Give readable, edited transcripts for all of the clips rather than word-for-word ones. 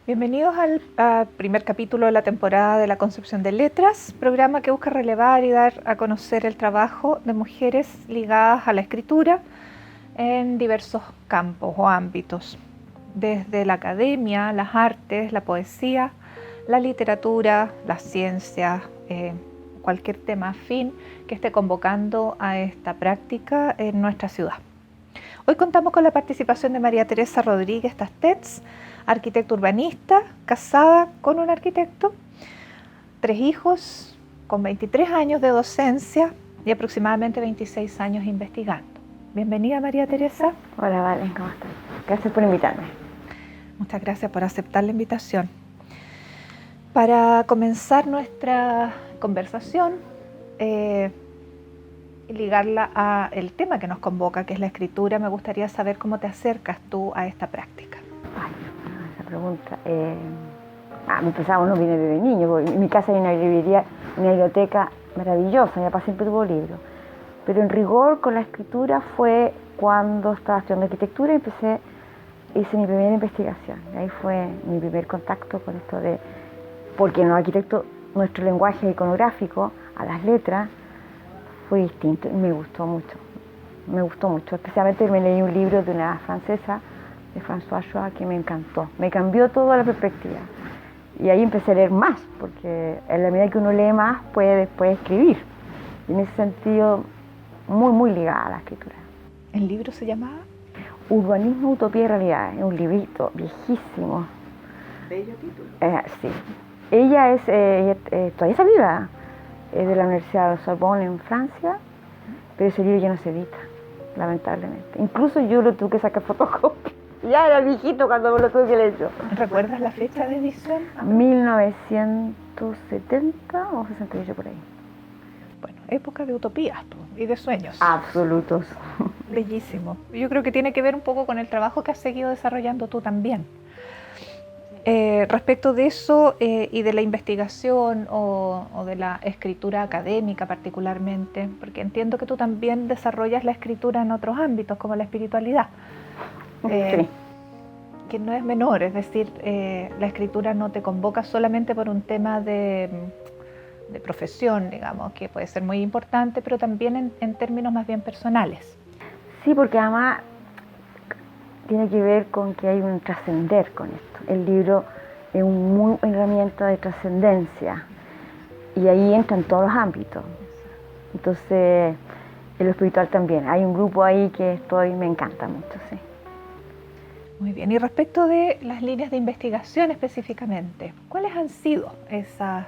Bienvenidos al primer capítulo de la temporada de la Concepción de Letras, programa que busca relevar y dar a conocer el trabajo de mujeres ligadas a la escritura en diversos campos o ámbitos, desde la academia, las artes, la poesía, la literatura, la ciencia, cualquier tema afín que esté convocando a esta práctica en nuestra ciudad. Hoy contamos con la participación de María Teresa Rodríguez Tastets, arquitecta urbanista, casada con un arquitecto, 3 hijos, con 23 años de docencia y aproximadamente 26 años investigando. Bienvenida, María Teresa. Hola, Valen, ¿cómo estás? Gracias por invitarme. Muchas gracias por aceptar la invitación. Para comenzar nuestra conversación y ligarla al tema que nos convoca, que es la escritura, me gustaría saber cómo te acercas tú a esta práctica. Esa pregunta. Mi pasado no viene desde niño, porque en mi casa hay una librería, una biblioteca maravillosa, mi papá siempre tuvo libros. Pero en rigor con la escritura fue cuando estaba estudiando arquitectura y hice mi primera investigación. Ahí fue mi primer contacto con esto de, porque en los arquitectos nuestro lenguaje iconográfico a las letras fue distinto y me gustó mucho. Especialmente me leí un libro de una francesa, de François Joa, que me encantó. Me cambió toda la perspectiva. Y ahí empecé a leer más, porque en la medida que uno lee más puede después escribir. Y en ese sentido, muy ligada a la escritura. ¿El libro se llamaba? Urbanismo, Utopía y Realidad. Es un librito viejísimo. Bello título. Sí. Ella es, todavía está viva, es de la Universidad de Sorbonne en Francia, pero ese libro ya no se edita, lamentablemente. Incluso yo lo tuve que sacar fotocopia. Ya era viejito cuando me lo tuve que leer yo. ¿Recuerdas la fecha de edición? 1970 o 68 por ahí. Bueno, época de utopías y de sueños. Absolutos. Bellísimo. Yo creo que tiene que ver un poco con el trabajo que has seguido desarrollando tú también. Respecto de eso y de la investigación o de la escritura académica particularmente, porque entiendo que tú también desarrollas la escritura en otros ámbitos, como la espiritualidad. Sí. Que no es menor, es decir, la escritura no te convoca solamente por un tema de profesión, digamos, que puede ser muy importante, pero también en términos más bien personales. Sí, porque además tiene que ver con que hay un trascender con esto. El libro es una herramienta de trascendencia y ahí entran todos los ámbitos. Entonces, en lo espiritual también. Hay un grupo ahí que me encanta mucho, sí. Muy bien, y respecto de las líneas de investigación específicamente, ¿cuáles han sido esas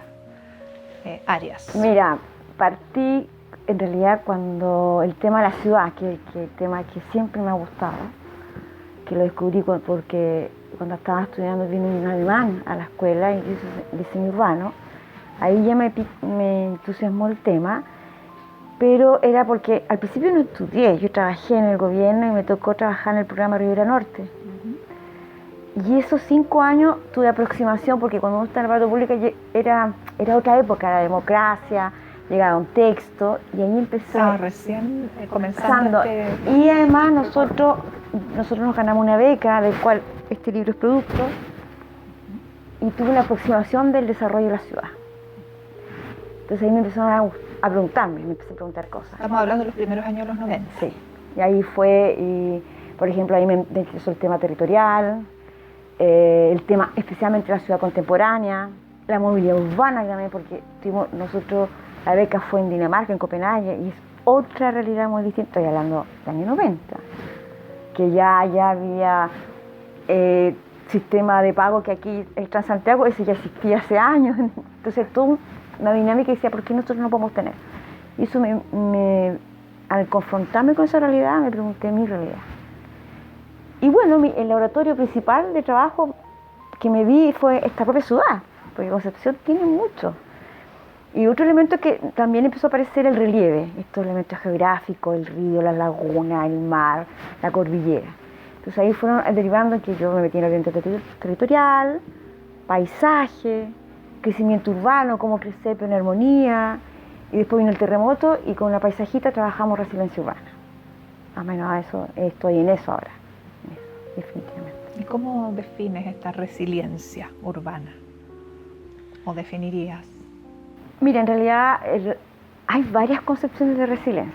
áreas? Mira, partí en realidad cuando el tema de la ciudad, que es el tema que siempre me ha gustado, que lo descubrí porque cuando estaba estudiando vino un alemán a la escuela y hizo diseño urbano, ahí ya me entusiasmó el tema, pero era porque al principio no estudié, yo trabajé en el gobierno y me tocó trabajar en el programa Rivera Norte. Y esos 5 años tuve aproximación, porque cuando uno está en la parte pública era otra época, la democracia, llegaba un texto y ahí empecé. Recién comenzando. Y además nosotros nos ganamos una beca, del cual este libro es producto, y tuve una aproximación del desarrollo de la ciudad. Entonces ahí me empezaron a preguntarme, me empecé a preguntar cosas. Estamos hablando de los primeros años de los 90. Sí, y ahí fue, por ejemplo, ahí me interesó el tema territorial, el tema especialmente de la ciudad contemporánea, la movilidad urbana también, porque la beca fue en Dinamarca, en Copenhague, y es otra realidad muy distinta. Estoy hablando del año 90, que ya había sistema de pago, que aquí el Transantiago, ese ya existía hace años. Entonces toda una dinámica, y decía, ¿por qué nosotros no podemos tener? Y eso al confrontarme con esa realidad, me pregunté mi realidad. Y bueno, el laboratorio principal de trabajo que me vi fue esta propia ciudad, porque Concepción tiene mucho. Y otro elemento que también empezó a aparecer, el relieve, estos elementos geográficos, el río, la laguna, el mar, la cordillera. Entonces ahí fueron derivando que yo me metí en el oriente territorial, paisaje, crecimiento urbano, cómo crecer en armonía, y después vino el terremoto y con la paisajita trabajamos resiliencia urbana. Más o menos estoy en eso ahora, definitivamente. cómo defines esta resiliencia urbana? ¿O definirías? Mira, en realidad hay varias concepciones de resiliencia.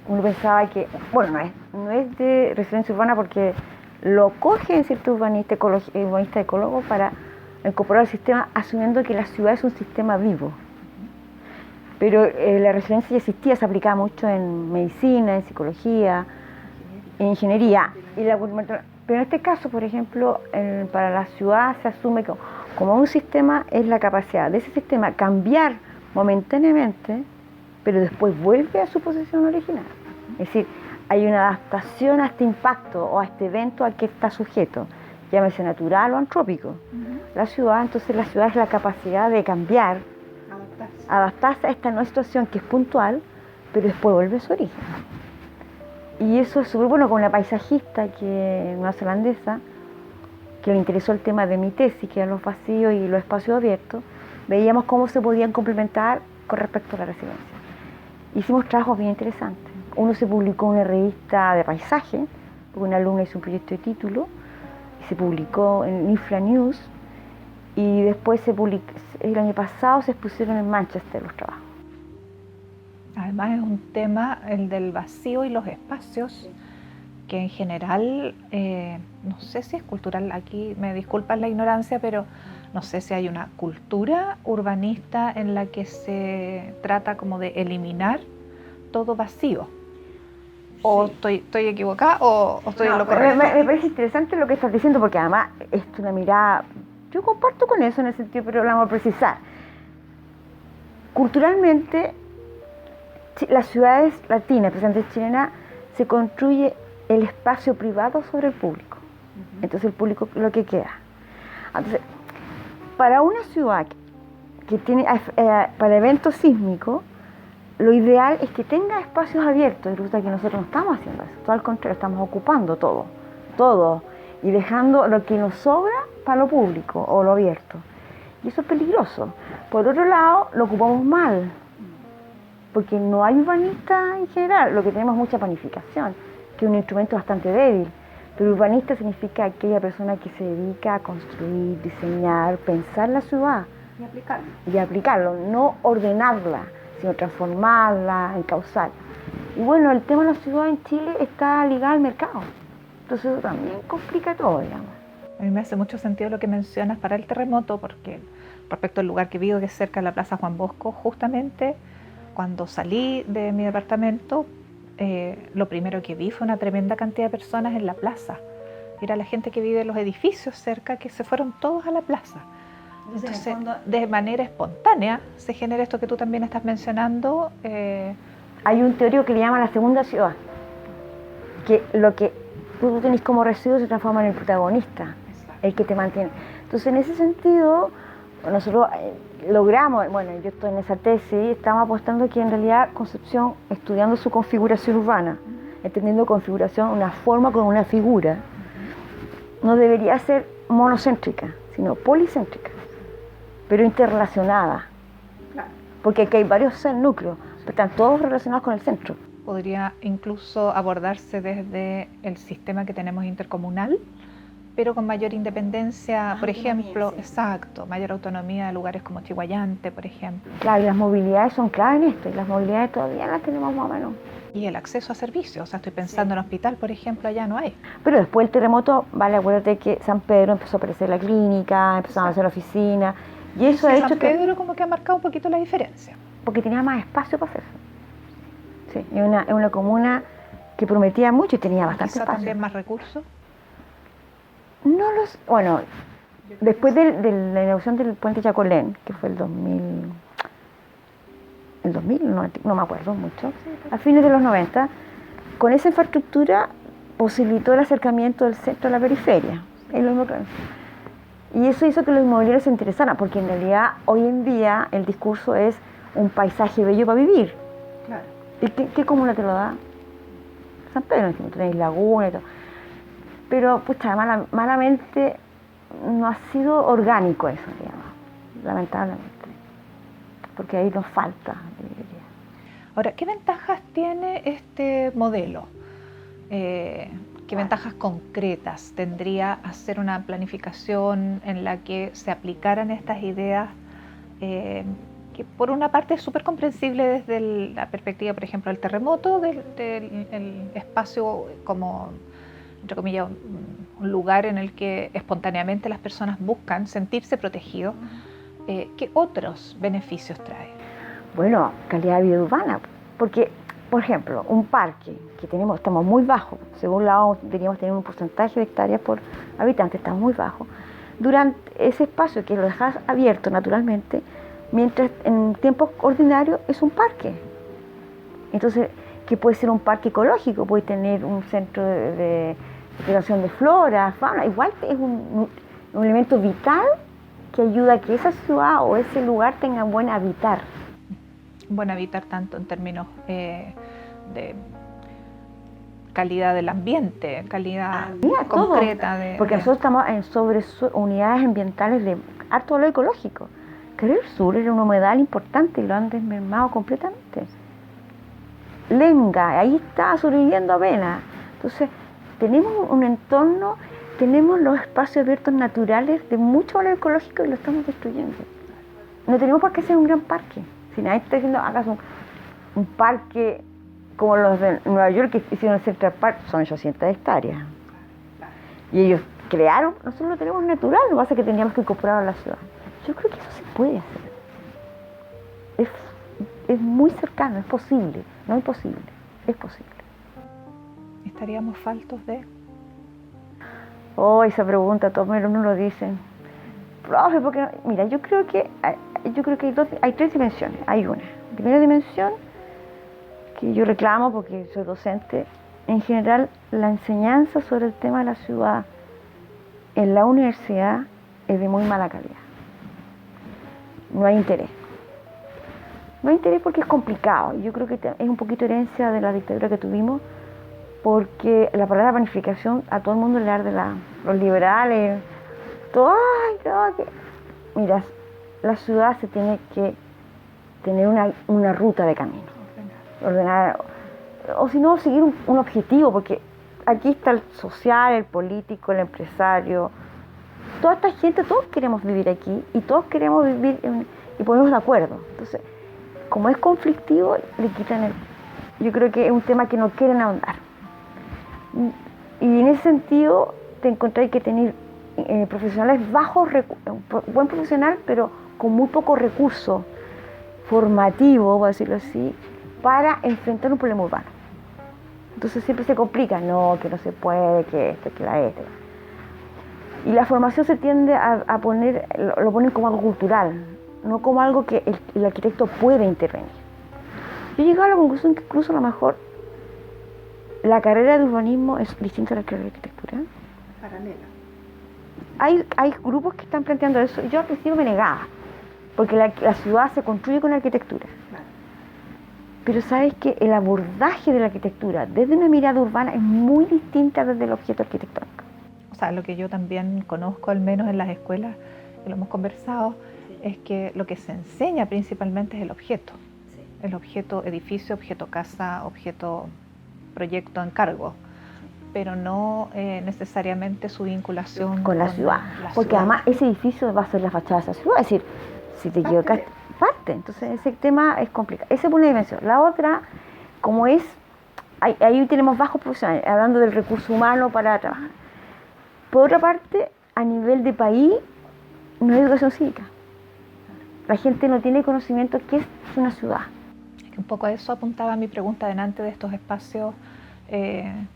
Uno pensaba que, bueno, no es de resiliencia urbana porque lo coge en cierto urbanista ecólogo para incorporar al sistema, asumiendo que la ciudad es un sistema vivo. Pero la resiliencia ya existía, se aplicaba mucho en medicina, en psicología, en ingeniería. Pero en este caso, por ejemplo, para la ciudad se asume que como un sistema es la capacidad de ese sistema cambiar momentáneamente, pero después vuelve a su posición original. Es decir, hay una adaptación a este impacto o a este evento al que está sujeto, llámese natural o antrópico. La ciudad es la capacidad de cambiar, adaptarse a esta nueva situación que es puntual, pero después vuelve a su origen. Y eso es súper bueno con una paisajista neozelandesa, que le interesó el tema de mi tesis, que eran los vacíos y los espacios abiertos. Veíamos cómo se podían complementar con respecto a la resiliencia. Hicimos trabajos bien interesantes. Uno se publicó en una revista de paisaje, porque una alumna hizo un proyecto de título, y se publicó en Infra News, y después el año pasado se expusieron en Manchester los trabajos. Además es un tema, el del vacío y los espacios, que en general, no sé si es cultural, aquí me disculpan la ignorancia, pero no sé si hay una cultura urbanista en la que se trata como de eliminar todo vacío. ¿O estoy equivocada o estoy en lo correcto? Me parece interesante lo que estás diciendo, porque además es una mirada, yo comparto con eso en el sentido, pero lo vamos a precisar. Culturalmente, las ciudades latinas, especialmente chilenas, se construye el espacio privado sobre el público. Entonces el público es lo que queda. Entonces, para una ciudad que tiene, para eventos sísmicos, lo ideal es que tenga espacios abiertos, y resulta que nosotros no estamos haciendo eso, todo al contrario, estamos ocupando todo, y dejando lo que nos sobra para lo público o lo abierto. Y eso es peligroso. Por otro lado, lo ocupamos mal, porque no hay urbanista en general, lo que tenemos es mucha planificación, que es un instrumento bastante débil. Pero urbanista significa aquella persona que se dedica a construir, diseñar, pensar la ciudad. Y aplicarlo, no ordenarla, sino transformarla, encauzarla. Y bueno, el tema de la ciudad en Chile está ligado al mercado. Entonces eso también complica todo, digamos. A mí me hace mucho sentido lo que mencionas para el terremoto, porque respecto al lugar que vivo, que es cerca de la Plaza Juan Bosco, justamente cuando salí de mi departamento, lo primero que vi fue una tremenda cantidad de personas en la plaza. Era la gente que vive en los edificios cerca, que se fueron todos a la plaza. Entonces, de manera espontánea se genera esto que tú también estás mencionando. Hay un teórico que le llama la segunda ciudad, que lo que tú tenés como residuo se transforma en el protagonista, el que te mantiene. Entonces, en ese sentido, nosotros logramos, bueno, yo estoy en esa tesis, estamos apostando que en realidad Concepción, estudiando su configuración urbana, entendiendo configuración, una forma con una figura, no debería ser monocéntrica, sino policéntrica, pero interrelacionada, porque aquí hay varios núcleos, pero están todos relacionados con el centro. Podría incluso abordarse desde el sistema que tenemos intercomunal, pero con mayor independencia, por ejemplo, exacto, mayor autonomía de lugares como Chihuayante, por ejemplo. Claro, y las movilidades son clave en esto, y las movilidades todavía las tenemos más o menos. Y el acceso a servicios, o sea, estoy pensando en hospital, por ejemplo, allá no hay. Pero después del terremoto, vale, acuérdate que San Pedro empezó a aparecer la clínica, empezaron a hacer la oficina, y eso ha hecho San Pedro como que ha marcado un poquito la diferencia. Porque tenía más espacio para hacerlo. Sí, es una comuna que prometía mucho y tenía bastante espacio. ¿También más recursos? Bueno, después de la inauguración del puente Chacolén, que fue el 2000, no me acuerdo mucho, a fines de los 90, con esa infraestructura posibilitó el acercamiento del centro a la periferia. Es lo mismo que... Y eso hizo que los inmobiliarios se interesaran, porque en realidad hoy en día el discurso es un paisaje bello para vivir. Claro. ¿Y qué comuna te lo da? San Pedro, tenéis laguna y todo. Pero, pucha, malamente no ha sido orgánico eso, digamos, lamentablemente. Porque ahí nos falta, Ahora, ¿qué ventajas tiene este modelo? ¿Qué ventajas concretas tendría hacer una planificación en la que se aplicaran estas ideas? Que por una parte es súper comprensible desde la perspectiva, por ejemplo, del terremoto, del el espacio como, entre comillas, un lugar en el que espontáneamente las personas buscan sentirse protegidos. ¿Qué otros beneficios trae? Bueno, calidad de vida urbana, porque, por ejemplo, un parque que estamos muy bajos, según la OMS deberíamos tener un porcentaje de hectáreas por habitante, estamos muy bajos. Durante ese espacio que lo dejas abierto naturalmente, mientras en tiempos ordinarios es un parque. Entonces, que puede ser un parque ecológico, puede tener un centro de creación de flora, fauna, igual es un elemento vital que ayuda a que esa ciudad o ese lugar tenga buen habitar. Buen habitar tanto en términos de calidad del ambiente, calidad concreta. Porque nosotros estamos sobre unidades ambientales de alto valor ecológico. Carril Sur era un humedal importante y lo han desmermado completamente. Lenga, ahí está sobreviviendo apenas. Entonces, tenemos un entorno, tenemos los espacios abiertos naturales de mucho valor ecológico y lo estamos destruyendo. No tenemos por qué ser un gran parque. Si nadie está diciendo, hagas un parque como los de Nueva York que hicieron el Central Park, son 800 hectáreas. Y ellos crearon, nosotros lo tenemos natural, lo que pasa es que teníamos que incorporarlo a la ciudad. Yo creo que eso se puede hacer. Es muy cercano, es posible, no es imposible, es posible. ¿Estaríamos faltos de? Oh, esa pregunta, todos no lo dicen. Profe, porque mira, yo creo que hay tres dimensiones. Hay una primera dimensión que yo reclamo porque soy docente. En general, la enseñanza sobre el tema de la ciudad en la universidad es de muy mala calidad. No hay interés. No hay interés porque es complicado. Yo creo que es un poquito herencia de la dictadura que tuvimos, porque la palabra planificación a todo el mundo le arde los liberales. Todo, mira, la ciudad se tiene que tener una ruta de camino. Ordenar. O si no, seguir un objetivo, porque aquí está el social, el político, el empresario. Toda esta gente, todos queremos vivir aquí y todos queremos vivir y ponernos de acuerdo. Entonces, como es conflictivo, le quitan yo creo que es un tema que no quieren ahondar. Y en ese sentido, te encontrás que tener profesionales buen profesional, pero con muy poco recurso formativo, voy a decirlo así, para enfrentar un problema urbano. Entonces siempre se complica, que no se puede, que esto, que la esto. Y la formación se tiende a poner, lo ponen como algo cultural, no como algo que el arquitecto puede intervenir. Yo he llegado a la conclusión que incluso a lo mejor la carrera de urbanismo es distinta a la carrera de arquitectura. Paralela. Hay grupos que están planteando eso. Yo al principio me negaba, porque la ciudad se construye con arquitectura. Claro. Pero sabes que el abordaje de la arquitectura desde una mirada urbana es muy distinta desde el objeto arquitectónico. O sea, lo que yo también conozco, al menos en las escuelas, que lo hemos conversado, es que lo que se enseña principalmente es el objeto. Sí. El objeto edificio, objeto casa, objeto proyecto, encargo, pero no necesariamente su vinculación con la ciudad. Porque además ese edificio va a ser la fachada de esa ciudad. Es decir, si te equivocas, parte. Entonces ese tema es complicado. Esa es una dimensión. La otra, como es, ahí tenemos bajos profesionales, hablando del recurso humano para trabajar. Por otra parte, a nivel de país, no hay educación cívica. La gente no tiene conocimiento de qué es una ciudad. Un poco a eso apuntaba mi pregunta delante de estos espacios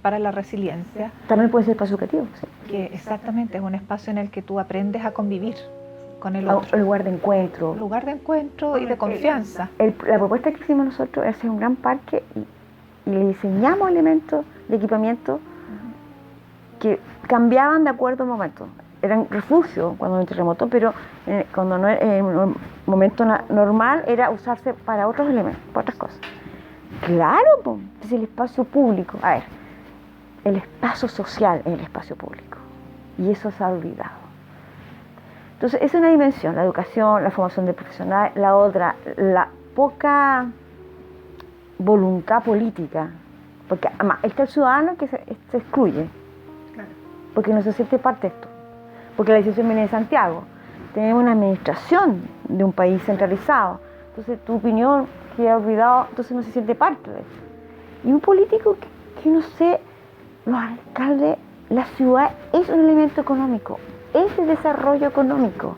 para la resiliencia. También puede ser espacio educativo. Sí. Que exactamente, es un espacio en el que tú aprendes a convivir con el otro. Un lugar de encuentro. Un lugar de encuentro y de confianza. La propuesta que hicimos nosotros es hacer un gran parque y le diseñamos elementos de equipamiento que cambiaban de acuerdo al momento. Eran refugios cuando el terremoto, pero cuando no en un momento normal era usarse para otros elementos, para otras cosas. Claro, es el espacio público. A ver, el espacio social es el espacio público. Y eso se ha olvidado. Entonces, esa es una dimensión, la educación, la formación de profesionales. La otra, la poca voluntad política. Porque además, está el ciudadano que se excluye. porque no se siente parte de esto, porque la decisión viene de Santiago. Tenemos una administración de un país centralizado, entonces tu opinión queda olvidado, entonces no se siente parte de eso. Y un político que no sé, los alcaldes, la ciudad es un elemento económico, es el desarrollo económico,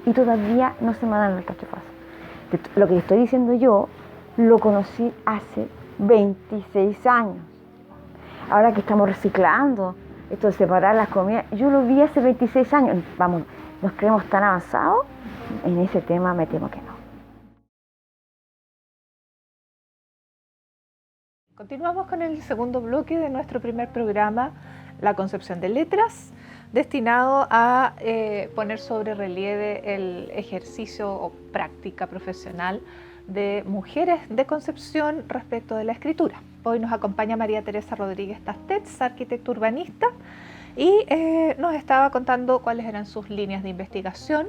y todavía no se me dan el cachofazo. Lo que estoy diciendo yo, lo conocí hace 26 años. Ahora que estamos reciclando, esto de separar las comidas, yo lo vi hace 26 años. Vamos, nos creemos tan avanzados, en ese tema me temo que no. Continuamos con el segundo bloque de nuestro primer programa, La Concepción de Letras, destinado a poner sobre relieve el ejercicio o práctica profesional de mujeres de Concepción respecto de la escritura. Hoy nos acompaña María Teresa Rodríguez Tastets, arquitecta urbanista, y nos estaba contando cuáles eran sus líneas de investigación,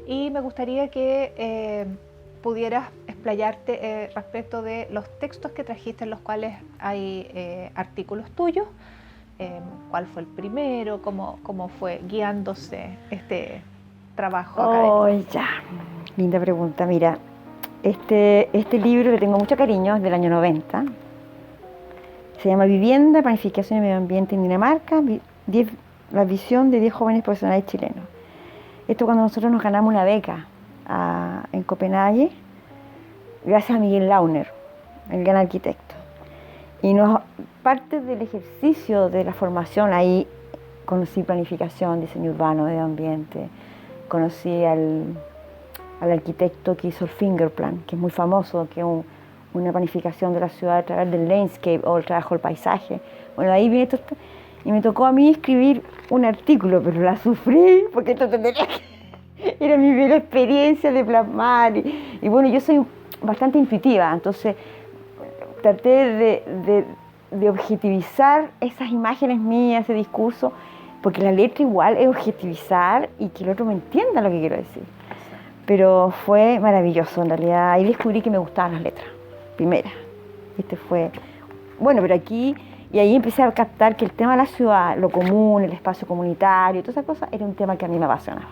y me gustaría que pudieras explayarte respecto de los textos que trajiste, en los cuales hay artículos tuyos. ¿Cuál fue el primero? ¿Cómo fue guiándose este trabajo académico? Ya, linda pregunta. Mira, este libro le tengo mucho cariño, es del año 90. Se llama Vivienda, Planificación y Medio Ambiente en Dinamarca, la visión de 10 jóvenes profesionales chilenos. Esto cuando nosotros nos ganamos una beca en Copenhague, gracias a Miguel Launer, el gran arquitecto. Y parte del ejercicio de la formación, ahí conocí planificación, diseño urbano, medio ambiente, conocí al arquitecto que hizo el Finger Plan, que es muy famoso, que es una planificación de la ciudad a través del landscape o el trabajo del paisaje. Bueno, ahí viene esto, y me tocó a mí escribir un artículo, pero la sufrí, porque esto era mi primera experiencia de plasmar, y bueno, yo soy bastante intuitiva, entonces traté de objetivizar esas imágenes mías, ese discurso, porque la letra igual es objetivizar y que el otro me entienda lo que quiero decir. Pero fue maravilloso, en realidad. Ahí descubrí que me gustaban las letras, primera. Bueno, pero aquí, y ahí empecé a captar que el tema de la ciudad, lo común, el espacio comunitario, todas esas cosas, era un tema que a mí me apasionaba.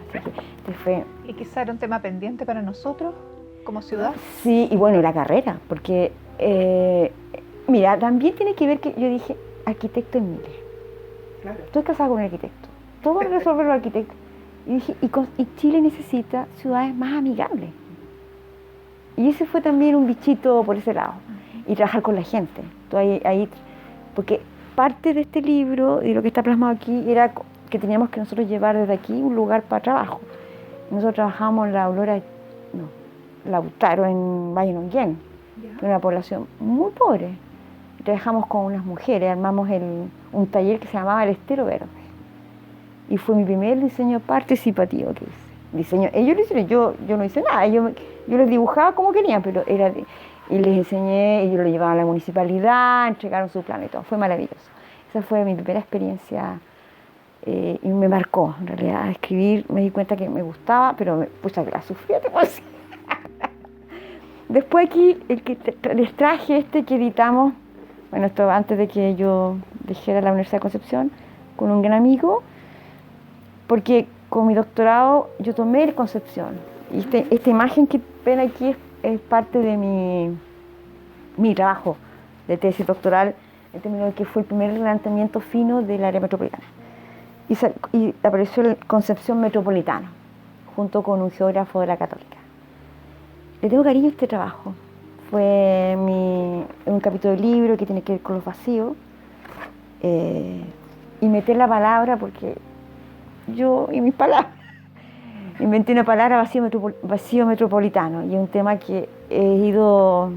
Así que fue... ¿Y quizá era un tema pendiente para nosotros como ciudad? Sí, y bueno, y la carrera, porque, mira, también tiene que ver que yo dije, arquitecto en miles. Claro. Estoy casada con un arquitecto. Todo lo resuelven los arquitectos. Y dije, y Chile necesita ciudades más amigables. Y ese fue también un bichito por ese lado. Y trabajar con la gente. Ahí, porque parte de este libro y lo que está plasmado aquí era que teníamos que nosotros llevar desde aquí un lugar para trabajo. Nosotros trabajamos en Lautaro, en Valle Longuén, una población muy pobre. Trabajamos con unas mujeres, armamos un taller que se llamaba El Estero Verde. Y fue mi primer diseño participativo que hice. Ellos lo hicieron, yo no hice nada, yo les dibujaba como querían, pero y les enseñé, ellos lo llevaban a la municipalidad, entregaron su plan y todo, fue maravilloso. Esa fue mi primera experiencia y me marcó, en realidad, escribir, me di cuenta que me gustaba, pero pucha que la sufría, te puedo decir. Después aquí, el que les traje que editamos, bueno, esto antes de que yo dejara la Universidad de Concepción, con un gran amigo, porque con mi doctorado yo tomé el Concepción. Y esta imagen que ven aquí es parte de mi trabajo de tesis doctoral, en términos de que fue el primer levantamiento fino del área metropolitana. Y apareció el Concepción Metropolitana, junto con un geógrafo de la Católica. Le tengo cariño a este trabajo. Fue un capítulo de libro que tiene que ver con los vacíos. Y meter la palabra, porque yo y mis palabras inventé una palabra, vacío metropolitano, y es un tema que he ido...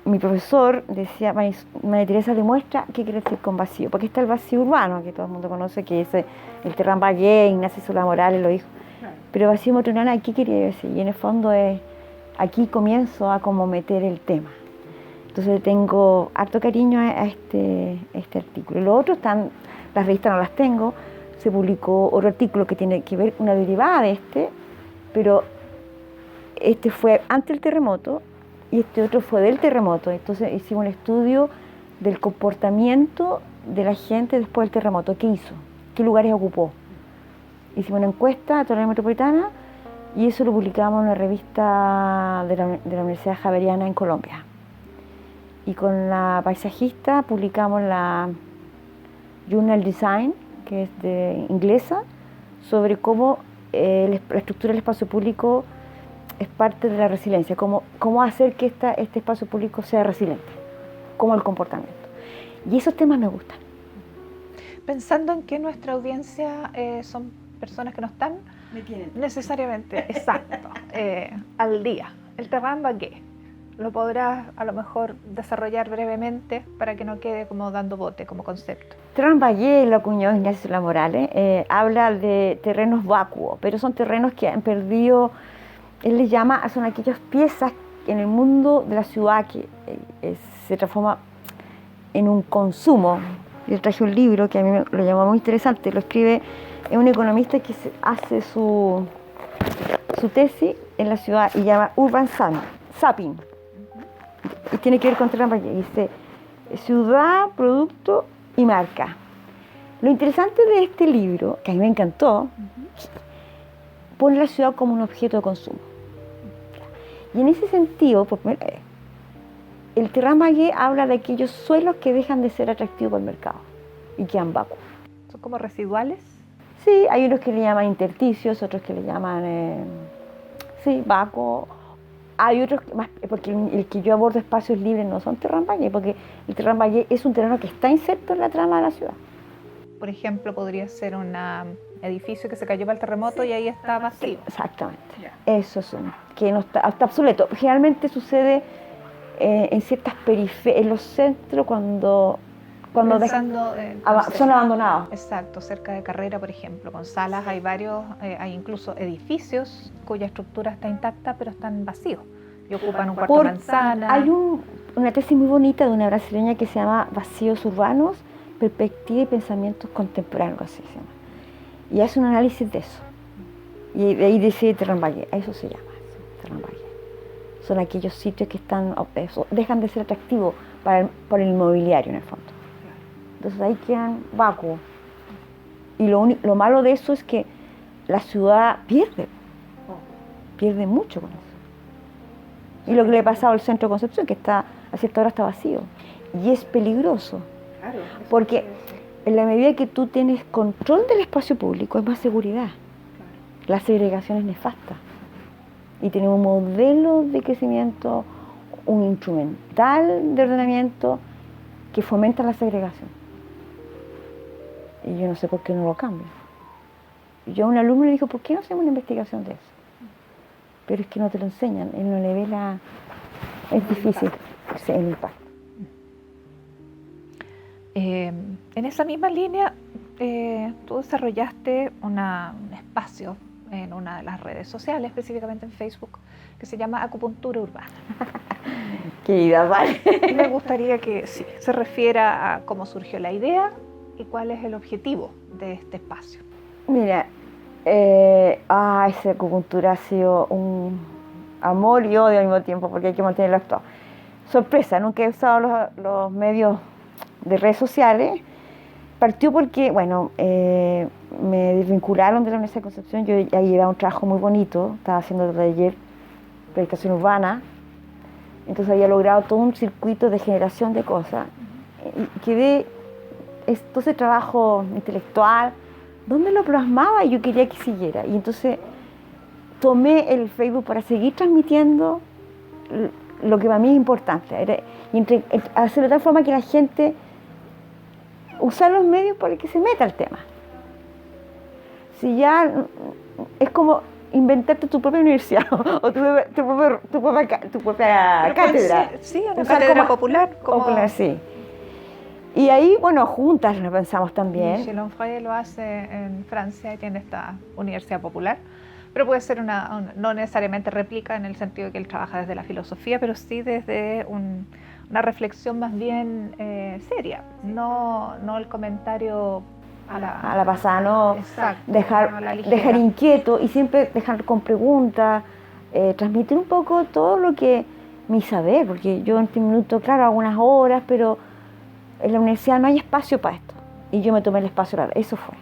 Mi profesor decía, María Teresa, demuestra qué quiere decir con vacío, porque está el vacío urbano, que todo el mundo conoce, que es el Terrambagué, Ignacio Solá Morales lo dijo, pero vacío metropolitano, ¿qué quería decir? Y en el fondo aquí comienzo a como meter el tema. Entonces tengo harto cariño a este artículo. Y los otros están, las revistas no las tengo, se publicó otro artículo que tiene que ver, una derivada de pero este fue antes del terremoto y este otro fue del terremoto. Entonces hicimos un estudio del comportamiento de la gente después del terremoto. ¿Qué hizo? ¿Qué lugares ocupó? Hicimos una encuesta a toda la metropolitana y eso lo publicamos en una revista de la Universidad Javeriana en Colombia. Y con la paisajista publicamos la Journal Design, que es de inglesa, sobre cómo la estructura del espacio público es parte de la resiliencia, cómo hacer que este espacio público sea resiliente, como el comportamiento. Y esos temas me gustan. Pensando en que nuestra audiencia son personas que no están necesariamente, exacto, al día. El Terran Bagué, ¿lo podrás a lo mejor desarrollar brevemente para que no quede como dando bote como concepto? Terran Bagué, lo acuñó Ignacio Solá Morales, habla de terrenos vacuos, pero son terrenos que han perdido, él les llama, son aquellas piezas en el mundo de la ciudad que se transforma en un consumo. Yo traje un libro que a mí lo llamó muy interesante, lo escribe un economista que hace su tesis en la ciudad y llama Urban Zapping. Y tiene que ver con Terran Bagué. Dice ciudad, producto y marca. Lo interesante de este libro, que a mí me encantó, pone la ciudad como un objeto de consumo. Y en ese sentido, el Terran Bagué habla de aquellos suelos que dejan de ser atractivos para el mercado y quedan vacuos. ¿Son como residuales? Sí, hay unos que le llaman intersticios, otros que le llaman vacuos. Hay otros más, porque el que yo abordo espacios libres no son Terran Bagué, porque el Terran Bagué es un terreno que está inserto en la trama de la ciudad. Por ejemplo, podría ser un edificio que se cayó para el terremoto y ahí está vacío. Exactamente. Eso es que no está obsoleto. Generalmente sucede en ciertas periferias, en los centros cuando son abandonados. Exacto, cerca de Carrera, por ejemplo, con Salas hay varios, hay incluso edificios cuya estructura está intacta pero están vacíos y ocupan un cuarto manzana. Hay una tesis muy bonita de una brasileña que se llama Vacíos Urbanos, Perspectiva y Pensamientos Contemporáneos, así se llama. Y hace un análisis de eso. Y de ahí dice Terran Bagué, a eso se llama, Terran Bagué. Son aquellos sitios que dejan de ser atractivos por el inmobiliario en el fondo. Entonces ahí quedan vacuos. Y lo malo de eso es que la ciudad pierde mucho con eso. Y lo que le ha pasado al centro de Concepción, que a cierta hora está vacío. Y es peligroso. Claro, porque en la medida que tú tienes control del espacio público, hay más seguridad. Claro. La segregación es nefasta. Y tenemos un modelo de crecimiento, un instrumental de ordenamiento que fomenta la segregación. Y yo no sé por qué no lo cambian. Yo a un alumno le digo, ¿por qué no hacemos una investigación de eso? Pero es que no te lo enseñan, él no le ve es difícil el impacto. En esa misma línea, tú desarrollaste un espacio en una de las redes sociales, específicamente en Facebook, que se llama Acupuntura Urbana. Qué idea, vale. Me gustaría que se refiera a cómo surgió la idea y cuál es el objetivo de este espacio. Mira, esa acupuntura ha sido un amor y odio al mismo tiempo, porque hay que mantenerlo actuado. Sorpresa, nunca he usado los medios de redes sociales. Partió porque, me desvincularon de la Universidad de Concepción. Yo ya llevaba un trabajo muy bonito, estaba haciendo el taller de planificación urbana, entonces había logrado todo un circuito de generación de cosas. Y quedé, todo ese trabajo intelectual, ¿dónde lo plasmaba? Y yo quería que siguiera. Y entonces tomé el Facebook para seguir transmitiendo lo que para mí es importante. Hacer de tal forma que la gente usar los medios para que se meta el tema. Si ya es como inventarte tu propia universidad o tu propia cátedra. Sí, una cátedra popular. Popular, sí. Y ahí, juntas lo pensamos también. Michel Onfray lo hace en Francia y tiene esta universidad popular, pero puede ser no necesariamente réplica en el sentido de que él trabaja desde la filosofía, pero sí desde una reflexión más bien seria, no el comentario a la pasada, no. Exacto, dejar inquieto y siempre dejar con preguntas, transmitir un poco todo lo que mi saber, porque yo en este minuto, claro, hago unas horas, pero en la universidad no hay espacio para esto. Y yo me tomé el espacio, eso fue.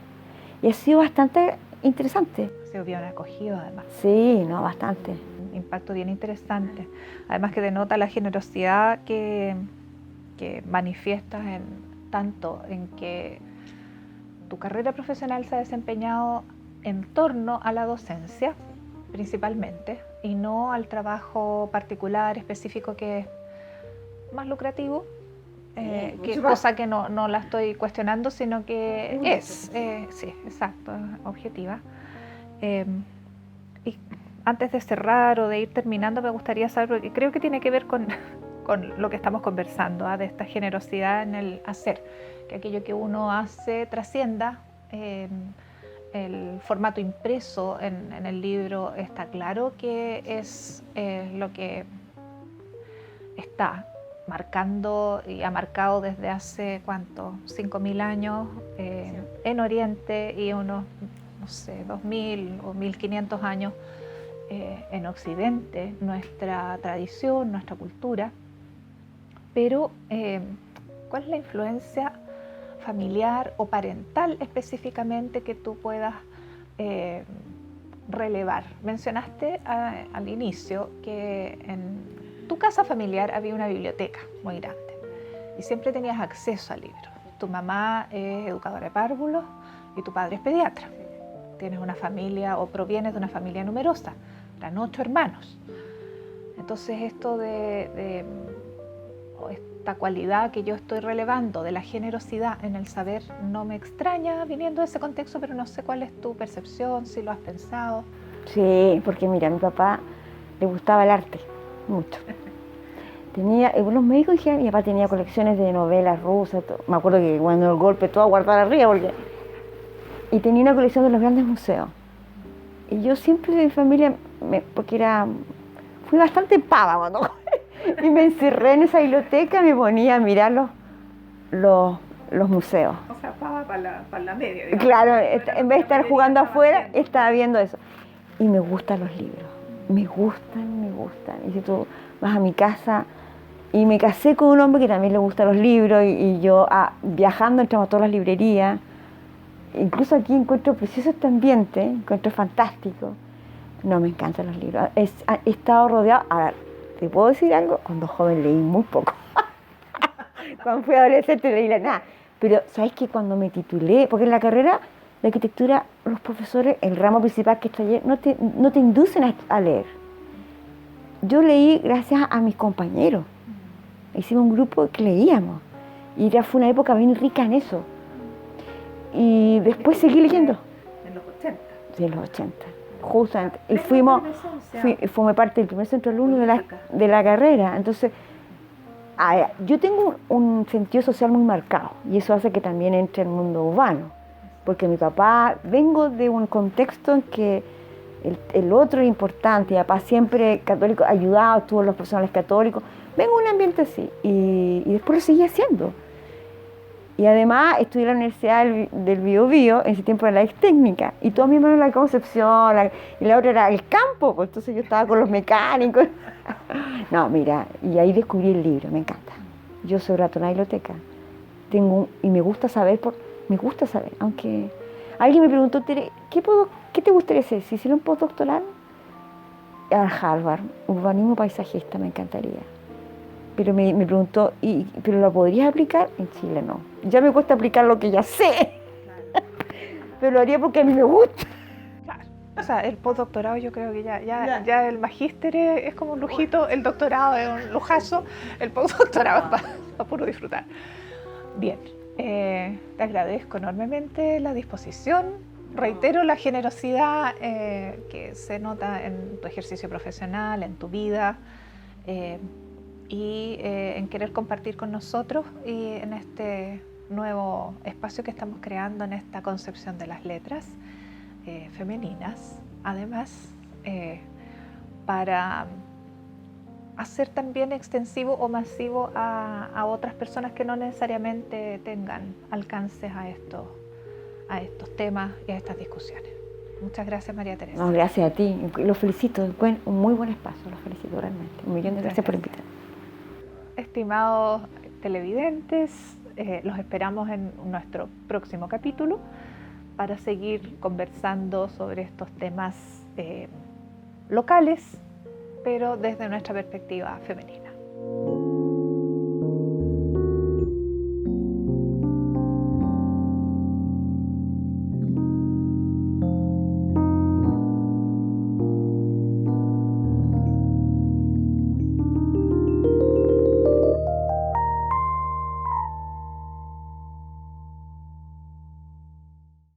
Y ha sido bastante interesante. Ha sido bien acogido además. Sí, no, bastante. Un impacto bien interesante. Además que denota la generosidad que manifiestas tanto en que tu carrera profesional se ha desempeñado en torno a la docencia, principalmente, y no al trabajo particular, específico, que es más lucrativo, cosa que no la estoy cuestionando, sino que sí, exacto, objetiva. Y antes de cerrar o de ir terminando, me gustaría saber, porque creo que tiene que ver con lo que estamos conversando, de esta generosidad en el hacer, que aquello que uno hace trascienda. El formato impreso en el libro está claro que es lo que está marcando y ha marcado desde hace, ¿cuánto? 5.000 años en Oriente y unos, no sé, 2.000 o 1.500 años en Occidente, nuestra tradición, nuestra cultura. Pero, ¿cuál es la influencia familiar o parental específicamente que tú puedas relevar? Mencionaste al inicio que en tu casa familiar había una biblioteca muy grande y siempre tenías acceso a libros. Tu mamá es educadora de párvulos y tu padre es pediatra. Tienes una familia o provienes de una familia numerosa, eran 8 hermanos. Entonces esto esta cualidad que yo estoy relevando de la generosidad en el saber no me extraña viniendo de ese contexto, pero no sé cuál es tu percepción, si lo has pensado. Sí, porque mira, a mi papá le gustaba el arte, mucho. Los médicos dijeron, mi papá tenía colecciones de novelas rusas, me acuerdo que cuando el golpe todo guardado arriba, y tenía una colección de los grandes museos. Y yo siempre de mi familia, fui bastante pava cuando y me encerré en esa biblioteca y me ponía a mirar los museos. O sea, para la media. Digamos. Claro, en vez de estar jugando afuera, estaba viendo eso. Y me gustan los libros, me gustan. Y si tú vas a mi casa, y me casé con un hombre que también le gustan los libros, y yo viajando entramos a todas las librerías. Incluso aquí encuentro precioso este ambiente, encuentro fantástico. No, me encantan los libros. He estado rodeado. Ahora, ¿te puedo decir algo? Cuando joven leí muy poco. Cuando fui adolescente leí nada. Pero, ¿sabes qué? Cuando me titulé, porque en la carrera de arquitectura, los profesores, el ramo principal que es taller, no te inducen a leer. Yo leí gracias a mis compañeros. Hicimos un grupo que leíamos. Y ya fue una época bien rica en eso. Y después seguí leyendo. En los 80. Sí, en los 80. Justamente. Y formé parte del primer centro de alumnos de la carrera. Entonces, yo tengo un sentido social muy marcado. Y eso hace que también entre en el mundo urbano. Porque mi papá, vengo de un contexto en que el otro es importante. Mi papá siempre católico, ayudaba a todos los profesionales católicos. Vengo de un ambiente así. Y después lo seguí haciendo. Y además estudié en la Universidad del Biobío, en ese tiempo era la ex técnica, y toda mi hermana era la Concepción, y la otra era el campo, pues entonces yo estaba con los mecánicos. No, mira, y ahí descubrí el libro, me encanta. Yo soy ratona de biblioteca, y me gusta saber, aunque alguien me preguntó, Tere, ¿qué te gustaría hacer? Si hiciera un postdoctoral, a Harvard, urbanismo paisajista, me encantaría. Pero me preguntó, ¿pero lo podrías aplicar? En Chile no. Ya me cuesta aplicar lo que ya sé. Claro. Pero lo haría porque a mí me gusta. Claro. O sea, el postdoctorado yo creo que ya el magíster es como un lujito, el doctorado es un lujazo, el postdoctorado es para puro disfrutar. Bien, te agradezco enormemente la disposición. Reitero la generosidad que se nota en tu ejercicio profesional, en tu vida. Y en querer compartir con nosotros y en este nuevo espacio que estamos creando en esta concepción de las letras femeninas, además para hacer también extensivo o masivo a otras personas que no necesariamente tengan alcances a estos temas y a estas discusiones. Muchas gracias, María Teresa. No, gracias a ti, lo felicito, un muy buen espacio, lo felicito realmente. Un millón de gracias por invitarme. Estimados televidentes, los esperamos en nuestro próximo capítulo para seguir conversando sobre estos temas locales, pero desde nuestra perspectiva femenina.